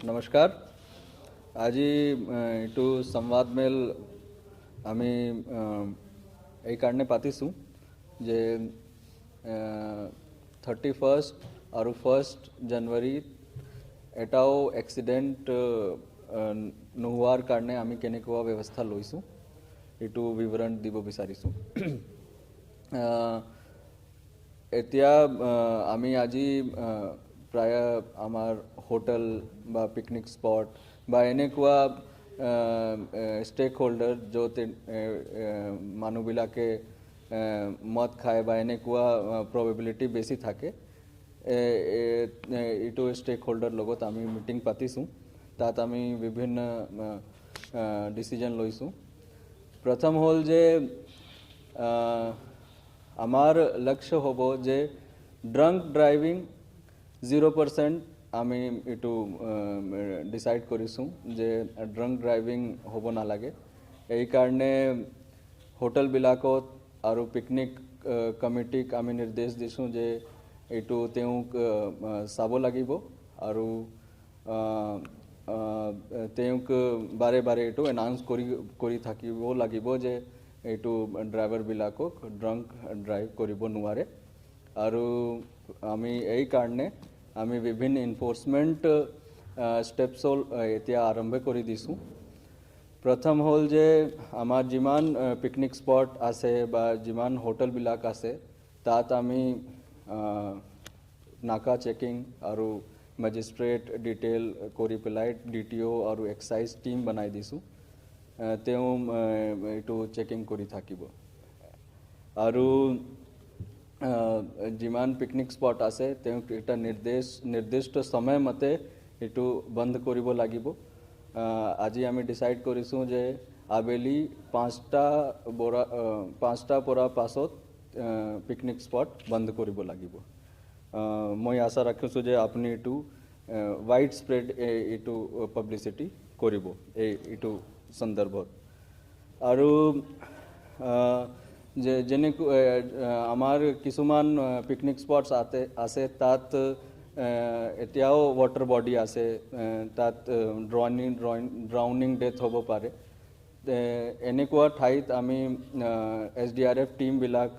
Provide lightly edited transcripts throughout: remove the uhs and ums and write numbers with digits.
नमस्कार। आज एटू संवाद मेल आमी এই কাৰণে পাতিছো যে 31 और 1 জানুয়াৰি এটাও অ্যাক্সিডেন্ট নোহোৱাৰ কাৰণে আমি কেনেকুৱা ব্যৱস্থা লৈছোঁ এইটো বিৱৰণ দিব বিচাৰিছোঁ। এতিয়া আমি আজি প্ৰায় আমাৰ হোটেল বা পিকনিক স্পট বা এনেকুৱা স্টেক হোল্ডাৰ য'ত মানুহবিলাকে মদ খায় বা এনেকুৱা প্ৰবেবিলিটি বেছি থাকে এইটো স্টেক হোল্ডাৰ লগত আমি মিটিং পাতিছোঁ। তাত আমি বিভিন্ন ডিচিজন লৈছোঁ। প্ৰথম হ'ল যে আমার লক্ষ্য হব যে ড্রাঙ্ক ড্রাইভিং 0% আমি এটু ডিসাইড করিছো যে ড্রাঙ্ক ড্রাইভিং হব না লাগে। এই কারণে হোটেল বিলাকত আর পিকনিক কমিটিক আমি নির্দেশ দিছো যে এইটো তেওক চাব লাগিব আর তেওক বারে বারে এইটো এনাউন্স কৰি থাকিব লাগিব যে এইটো ড্ৰাইভাৰ বিলাকক ড্ৰাঙ্ক ড্ৰাইভ কৰিব নোৱাৰে। আৰু আমি এই কাৰণে আমি বিভিন্ন এনফোৰ্সমেন্ট স্টেপস এতিয়া আৰম্ভ কৰি দিছোঁ। প্ৰথম হ'ল যে আমাৰ যিমান পিকনিক স্পট আছে বা যিমান হোটেল বিলাক আছে তাত আমি নাকা চেকিং আৰু ম্যাজিস্ট্ৰেট ডিটেইল কৰি পেলাই ডিটিও আৰু এক্সাইজ টিম বনাই দিছোঁ। এইটো চেকিং কৰি থাকিব আৰু যিমান পিকনিক স্পট আছে তেওঁক এটা নিৰ্দিষ্ট সময় মতে এইটো বন্ধ কৰিব লাগিব। আজি আমি ডিসাইড কৰিছোঁ যে আবেলি 5টা পৰা পাছত পিকনিক স্পট বন্ধ কৰিব লাগিব। মই আশা ৰাখিছোঁ যে আপুনি এইটো ওয়াইড স্প্ৰেড এইটো পাব্লিসিটি কৰিব এইটো সন্দৰ্ভত। আৰু যেনে আমাৰ কিছুমান পিকনিক স্পটস আছে তাত এতিয়াও ওয়াটাৰ বডি আছে, তাত ড্ৰাউনিং ডেথ হ'ব পাৰে। এনেকুৱা ঠাইত আমি SDRF টিম বিলাক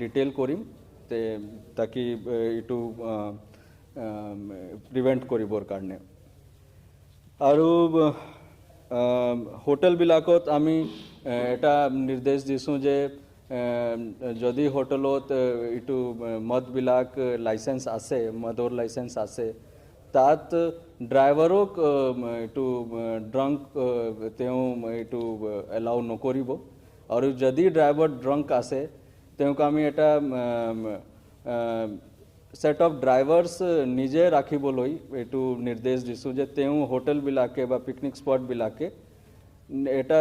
ডিটেইল কৰিম তাকি এইটো প্ৰিভেন্ট কৰিবৰ কাৰণে। আৰু হোটেল বিলাকত আমি এটা নিৰ্দেশ দিছোঁ যে যদি হোটেলত এইটো মদ বিলাক লাইসেন্স আছে, মদৰ লাইসেন্স আছে, তাত ড্ৰাইভাৰক এইটো ড্ৰাঙ্ক এইটো এলাউ নকৰিব। আৰু যদি ড্রাইভার ড্রাঙ্ক আছে তেওঁক আমি এটা সেট অফ ড্রাইভার্স নিজে রাখিবলৈ এইটো নির্দেশ দিছোঁ যে তেওঁ হোটেল বিলাকে বা পিকনিক স্পট বিলাকে এটা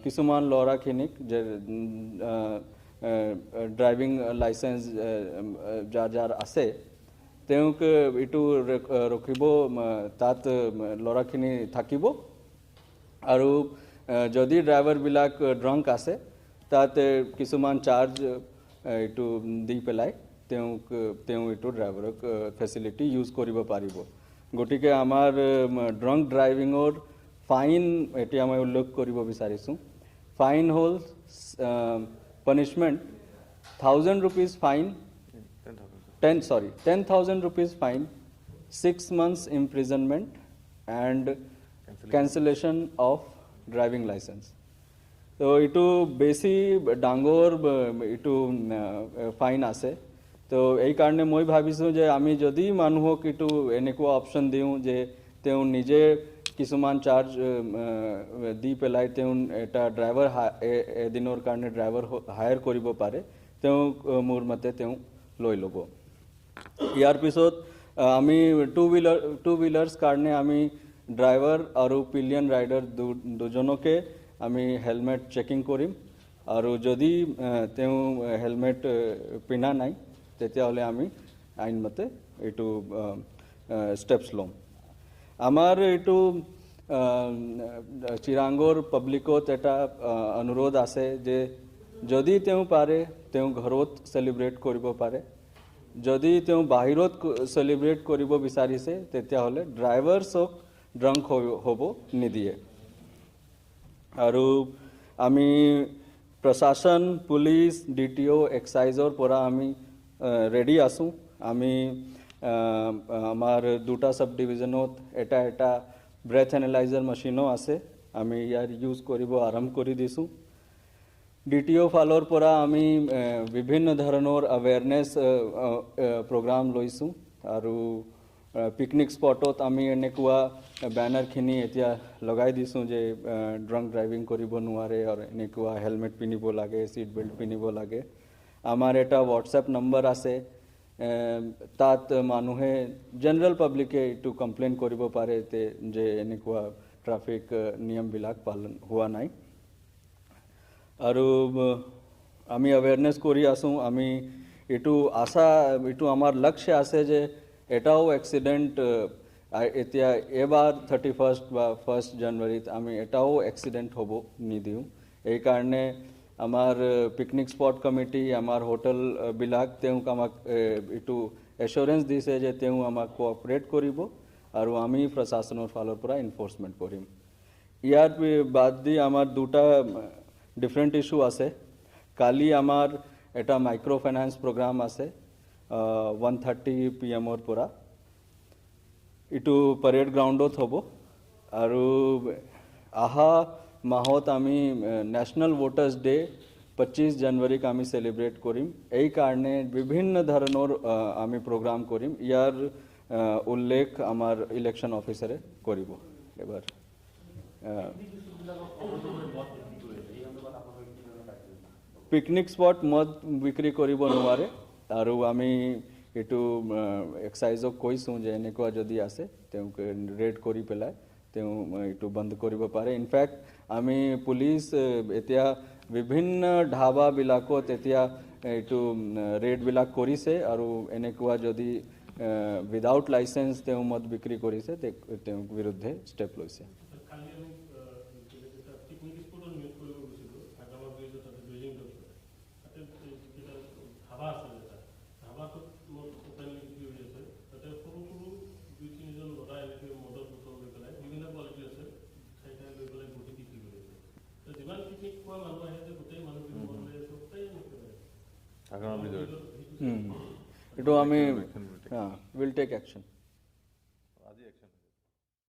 কিছুমান ল'ৰাখিনিক যে ড্ৰাইভিং লাইসেন্স যাৰ আছে তেওঁক এইটো ৰখিব, তাত ল'ৰাখিনি থাকিব। আৰু যদি ড্ৰাইভাৰ বিলাক ড্ৰাঙ্ক আছে তাত কিছুমান চাৰ্জ এইটো দি পেলাই তেওঁ এইটো ড্ৰাইভাৰক ফেসিলিটি ইউজ কৰিব পাৰিব। গতিকে আমাৰ ড্ৰাঙ্ক ড্ৰাইভিঙৰ ফাইন এতিয়া মই উল্লেখ কৰিব বিচাৰিছোঁ। ফাইন হ'ল punishment 1000 rupees fine, 10,000 rupees fine, 6 months imprisonment and cancellation of driving license। তো এইটো বেছি ডাঙৰ এইটো ফাইন আছে। তো এই কাৰণে মই ভাবিছোঁ যে আমি যদি মানুহক এইটো এনেকুৱা অপশন দিওঁ যে তেওঁ নিজে কিছুমান চাৰ্জ দি পেলাই তেওঁ এটা ড্ৰাইভাৰ এদিনৰ কাৰণে ড্ৰাইভাৰ হায়াৰ কৰিব পাৰে, তেওঁ মোৰ মতে তেওঁ লৈ ল'ব। ইয়াৰ পিছত আমি টু হুইলাৰ্স কাৰণে আমি ড্ৰাইভাৰ আৰু পিলিয়ন ৰাইডাৰ দুজনকে আমি হেলমেট চেকিং কৰিম। আৰু যদি তেওঁ হেলমেট পিন্ধা নাই তেতিয়াহ'লে আমি আইন মতে এইটো স্টেপস ল'ম। আমার এইটো চিৰাঙৰ পাব্লিকত এটা অনুৰোধ আছে যে যদি তেওঁ পাৰে তেওঁ ঘৰত সেলিব্ৰেট কৰিব পাৰে। যদি তেওঁ বাহিৰত সেলিব্ৰেট কৰিব বিচাৰিছে তেতিয়াহ'লে ড্ৰাইভাৰ্ছক ড্ৰাংক হ'ব নিদিয়ে। আৰু আমি প্ৰশাসন, পুলিচ, DTO, এক্সাইজৰ পৰা আমি ৰেডি আছোঁ। আমি আমাৰ দুটা সাব ডিভিজনত এটা ব্ৰেথ এনালাইজাৰ মেচিনো আছে, আমি ইয়াৰ ইউজ কৰিব আৰম্ভ কৰি দিছোঁ। DTO ফালৰ পৰা আমি বিভিন্ন ধৰণৰ আৱেৰনেছ প্ৰগ্ৰাম লৈছোঁ আৰু পিকনিক স্পটত আমি এনেকুৱা বেনাৰখিনি এতিয়া লগাই দিছোঁ যে ড্ৰাংক ড্ৰাইভিং কৰিব নোৱাৰে আৰু এনেকুৱা হেলমেট পিন্ধিব লাগে, ছিট বেল্ট পিন্ধিব লাগে। আমাৰ এটা হোৱাটছএপ নম্বৰ আছে, তাত মানুহে জেনেৰেল পাব্লিকে এইটো কমপ্লেইন কৰিব পাৰে যে এনেকুৱা ট্ৰাফিক নিয়মবিলাক পালন হোৱা নাই। আৰু আমি আৱেৰনেছ কৰি আছোঁ। আমি এইটো আমাৰ লক্ষ্য আছে যে এটাও এক্সিডেণ্ট এতিয়া এবাৰ 31 বা 1 জানুৱাৰীত আমি এটাও এক্সিডেণ্ট হ'ব নিদিওঁ। এইকাৰণে আমাৰ পিকনিক স্পট কমিটি, আমাৰ হোটেলবিলাক তেওঁক আমাক এইটো এশ্বৰেঞ্চ দিছে যে তেওঁ আমাক কোঅপাৰেট কৰিব আৰু আমি প্ৰশাসনৰ ফালৰ পৰা এনফৰ্চমেণ্ট কৰিম। ইয়াৰ বাদ দি আমাৰ দুটা ডিফাৰেণ্ট ইস্যু আছে। কালি আমাৰ এটা মাইক্ৰ' ফাইনেন্স প্ৰগ্ৰাম আছে 1:30 PM পৰা, এইটো পৰেড গ্ৰাউণ্ডত হ'ব। আৰু অহা মাহত আমি নেশ্যনেল ভোটাৰ্ছ ডে 25 জানুৱাৰীক আমি চেলিব্ৰেট কৰিম। এই কাৰণে বিভিন্ন ধৰণৰ আমি প্ৰগ্ৰাম কৰিম। ইয়াৰ উল্লেখ আমাৰ ইলেকশ্যন অফিচাৰে কৰিব এবাৰ। পিকনিক স্পট মদ বিক্ৰী কৰিব নোৱাৰে আৰু আমি এইটো এক্সাইজক কৈছোঁ যে এনেকুৱা যদি আছে তেওঁক ৰেড কৰি পেলাই তেওঁ এইটো বন্ধ কৰিব পাৰে। ইনফেক্ট আমি পুলিচ এতিয়া বিভিন্ন ধাবাবিলাকত এতিয়া এইটো ৰেডবিলাক কৰিছে আৰু এনেকুৱা যদি উইদাউট লাইচেন্স তেওঁ মদ বিক্ৰী কৰিছে তেওঁৰ বিৰুদ্ধে ষ্টেপ লৈছে। এইটো আমি will take action.